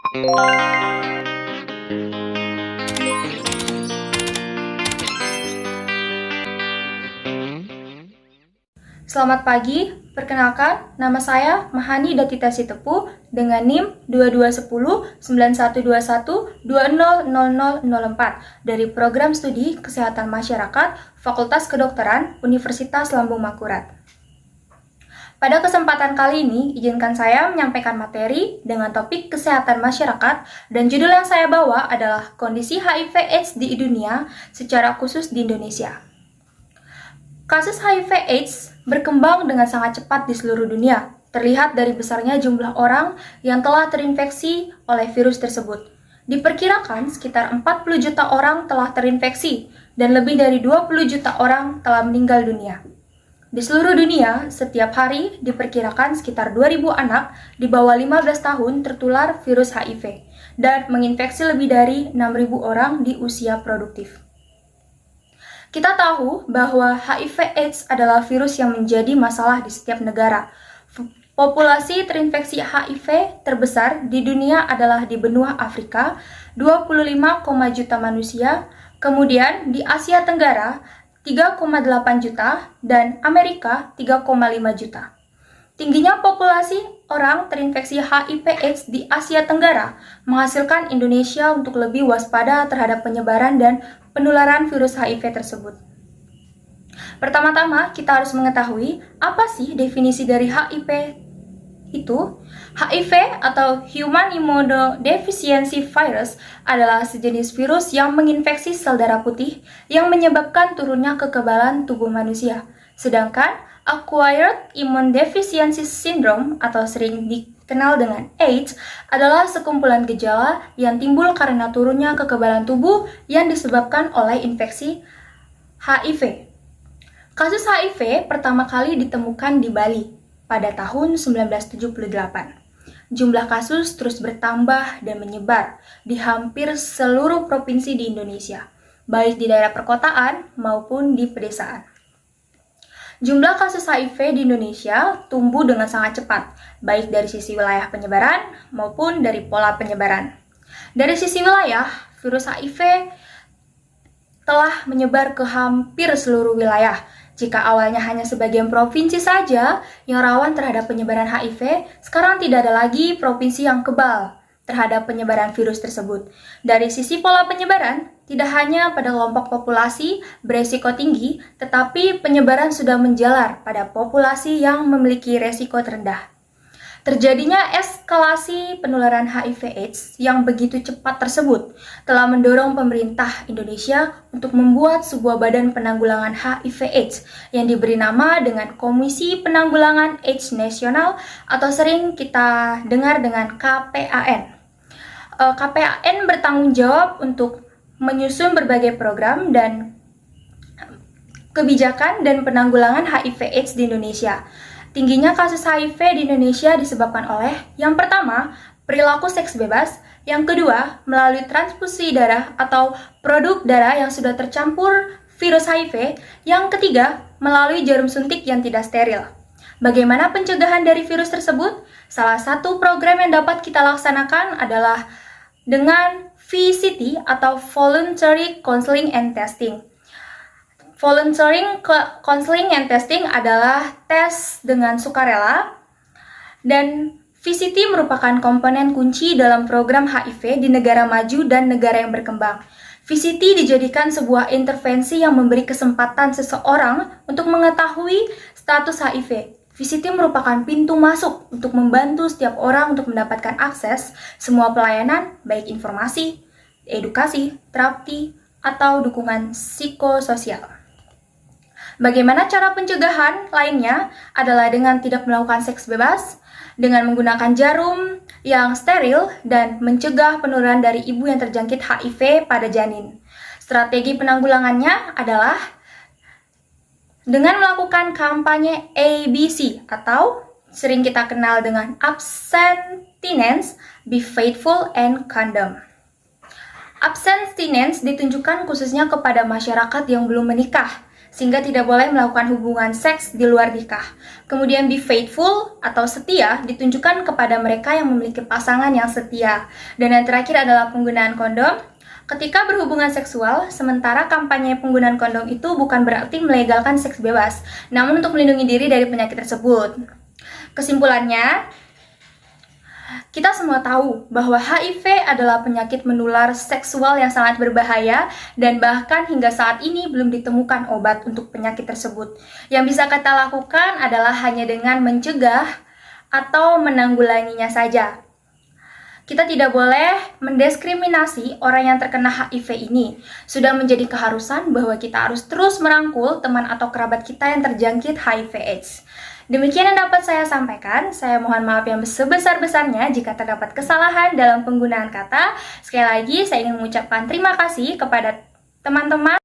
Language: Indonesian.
Selamat pagi, perkenalkan nama saya Mahani Datita Sitepu dengan NIM 22109121200004 dari Program Studi Kesehatan Masyarakat Fakultas Kedokteran Universitas Lambung Mangkurat. Pada kesempatan kali ini, izinkan saya menyampaikan materi dengan topik kesehatan masyarakat dan judul yang saya bawa adalah kondisi HIV/AIDS di dunia, secara khusus di Indonesia. Kasus HIV/AIDS berkembang dengan sangat cepat di seluruh dunia, terlihat dari besarnya jumlah orang yang telah terinfeksi oleh virus tersebut. Diperkirakan sekitar 40 juta orang telah terinfeksi dan lebih dari 20 juta orang telah meninggal dunia. Di seluruh dunia, setiap hari diperkirakan sekitar 2.000 anak di bawah 15 tahun tertular virus HIV dan menginfeksi lebih dari 6.000 orang di usia produktif. Kita tahu bahwa HIV/AIDS adalah virus yang menjadi masalah di setiap negara. Populasi terinfeksi HIV terbesar di dunia adalah di benua Afrika, 25,5 juta manusia, kemudian di Asia Tenggara, 3,8 juta, dan Amerika, 3,5 juta. Tingginya populasi orang terinfeksi HIV/AIDS di Asia Tenggara menghasilkan Indonesia untuk lebih waspada terhadap penyebaran dan penularan virus HIV tersebut. Pertama-tama, kita harus mengetahui apa sih definisi dari HIV itu. HIV atau Human Immunodeficiency Virus adalah sejenis virus yang menginfeksi sel darah putih yang menyebabkan turunnya kekebalan tubuh manusia. Sedangkan Acquired Immune Deficiency Syndrome atau sering dikenal dengan AIDS adalah sekumpulan gejala yang timbul karena turunnya kekebalan tubuh yang disebabkan oleh infeksi HIV. Kasus HIV pertama kali ditemukan di Bali pada tahun 1978. Jumlah kasus terus bertambah dan menyebar di hampir seluruh provinsi di Indonesia, baik di daerah perkotaan maupun di pedesaan. Jumlah kasus HIV di Indonesia tumbuh dengan sangat cepat, baik dari sisi wilayah penyebaran maupun dari pola penyebaran. Dari sisi wilayah, virus HIV telah menyebar ke hampir seluruh wilayah. Jika awalnya hanya sebagian provinsi saja yang rawan terhadap penyebaran HIV, sekarang tidak ada lagi provinsi yang kebal terhadap penyebaran virus tersebut. Dari sisi pola penyebaran, tidak hanya pada kelompok populasi beresiko tinggi, tetapi penyebaran sudah menjalar pada populasi yang memiliki resiko terendah. Terjadinya eskalasi penularan HIV/AIDS yang begitu cepat tersebut telah mendorong pemerintah Indonesia untuk membuat sebuah badan penanggulangan HIV/AIDS yang diberi nama dengan Komisi Penanggulangan AIDS Nasional atau sering kita dengar dengan KPAN. KPAN bertanggung jawab untuk menyusun berbagai program dan kebijakan dan penanggulangan HIV/AIDS di Indonesia. Tingginya kasus HIV di Indonesia disebabkan oleh yang pertama, perilaku seks bebas, yang kedua, melalui transfusi darah atau produk darah yang sudah tercampur virus HIV, yang ketiga, melalui jarum suntik yang tidak steril. Bagaimana pencegahan dari virus tersebut? Salah satu program yang dapat kita laksanakan adalah dengan VCT atau Voluntary Counseling and Testing. Voluntary Counseling and Testing adalah tes dengan sukarela, dan VCT merupakan komponen kunci dalam program HIV di negara maju dan negara yang berkembang. VCT dijadikan sebuah intervensi yang memberi kesempatan seseorang untuk mengetahui status HIV. VCT merupakan pintu masuk untuk membantu setiap orang untuk mendapatkan akses semua pelayanan, baik informasi, edukasi, terapi, atau dukungan psikososial. Bagaimana cara pencegahan lainnya adalah dengan tidak melakukan seks bebas, dengan menggunakan jarum yang steril, dan mencegah penularan dari ibu yang terjangkit HIV pada janin. Strategi penanggulangannya adalah dengan melakukan kampanye ABC atau sering kita kenal dengan abstinence, be faithful, and condom. Abstinence ditunjukkan khususnya kepada masyarakat yang belum menikah sehingga tidak boleh melakukan hubungan seks di luar nikah. Kemudian be faithful atau setia ditunjukkan kepada mereka yang memiliki pasangan yang setia. Dan yang terakhir adalah penggunaan kondom. Ketika berhubungan seksual, sementara kampanye penggunaan kondom itu bukan berarti melegalkan seks bebas, namun untuk melindungi diri dari penyakit tersebut. Kesimpulannya, kita semua tahu bahwa HIV adalah penyakit menular seksual yang sangat berbahaya dan bahkan hingga saat ini belum ditemukan obat untuk penyakit tersebut. Yang bisa kita lakukan adalah hanya dengan mencegah atau menanggulanginya saja. Kita tidak boleh mendiskriminasi orang yang terkena HIV ini. Sudah menjadi keharusan bahwa kita harus terus merangkul teman atau kerabat kita yang terjangkit HIV/AIDS. Demikian yang dapat saya sampaikan. Saya mohon maaf yang sebesar-besarnya jika terdapat kesalahan dalam penggunaan kata. Sekali lagi, saya ingin mengucapkan terima kasih kepada teman-teman